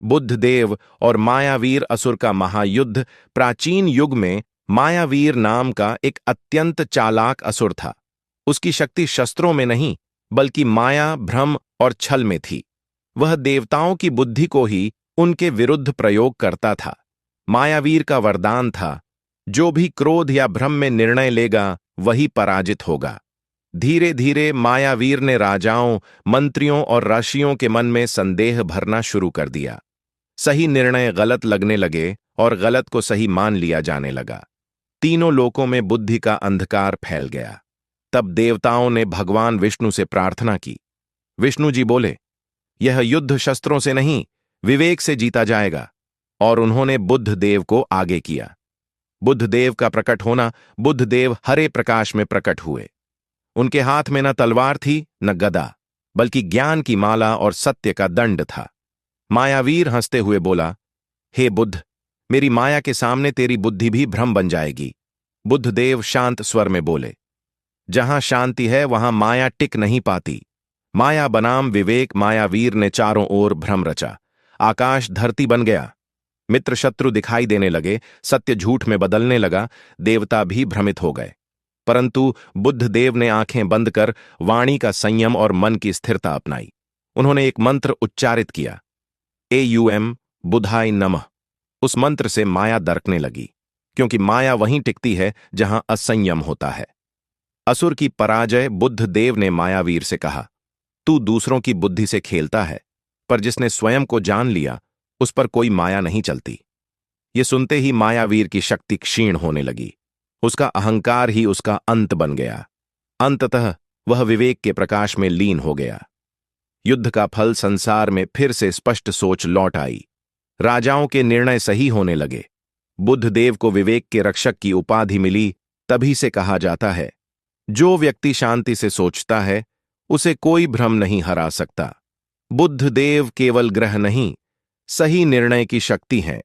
बुद्धदेव और मायावीर असुर का महायुद्ध। प्राचीन युग में मायावीर नाम का एक अत्यंत चालाक असुर था। उसकी शक्ति शस्त्रों में नहीं, बल्कि माया, भ्रम और छल में थी। वह देवताओं की बुद्धि को ही उनके विरुद्ध प्रयोग करता था। मायावीर का वरदान था, जो भी क्रोध या भ्रम में निर्णय लेगा वही पराजित होगा। धीरे धीरे मायावीर ने राजाओं, मंत्रियों और ऋषियों के मन में संदेह भरना शुरू कर दिया। सही निर्णय गलत लगने लगे और गलत को सही मान लिया जाने लगा। तीनों लोकों में बुद्धि का अंधकार फैल गया। तब देवताओं ने भगवान विष्णु से प्रार्थना की। विष्णु जी बोले, यह युद्ध शस्त्रों से नहीं, विवेक से जीता जाएगा। और उन्होंने बुद्धदेव को आगे किया। बुद्धदेव का प्रकट होना, बुद्धदेव हरे प्रकाश में प्रकट हुए। उनके हाथ में न तलवार थी न गदा, बल्कि ज्ञान की माला और सत्य का दंड था। मायावीर हंसते हुए बोला, हे बुद्ध, मेरी माया के सामने तेरी बुद्धि भी भ्रम बन जाएगी। बुद्धदेव शांत स्वर में बोले, जहां शांति है वहां माया टिक नहीं पाती। माया बनाम विवेक। मायावीर ने चारों ओर भ्रम रचा। आकाश धरती बन गया। मित्र शत्रु दिखाई देने लगे। सत्य झूठ में बदलने लगा। देवता भी भ्रमित हो गए। परंतु बुद्धदेव ने आंखें बंद कर वाणी का संयम और मन की स्थिरता अपनाई। उन्होंने एक मंत्र उच्चारित किया, एयूएम बुधाय नमः। उस मंत्र से माया दरकने लगी, क्योंकि माया वहीं टिकती है जहां असंयम होता है। असुर की पराजय। बुद्धदेव ने मायावीर से कहा, तू दूसरों की बुद्धि से खेलता है, पर जिसने स्वयं को जान लिया उस पर कोई माया नहीं चलती। ये सुनते ही मायावीर की शक्ति क्षीण होने लगी। उसका अहंकार ही उसका अंत बन गया। अंततः वह विवेक के प्रकाश में लीन हो गया। युद्ध का फल संसार में फिर से स्पष्ट सोच लौट आई। राजाओं के निर्णय सही होने लगे। बुद्धदेव को विवेक के रक्षक की उपाधि मिली। तभी से कहा जाता है, जो व्यक्ति शांति से सोचता है उसे कोई भ्रम नहीं हरा सकता। बुद्धदेव केवल ग्रह नहीं, सही निर्णय की शक्ति हैं।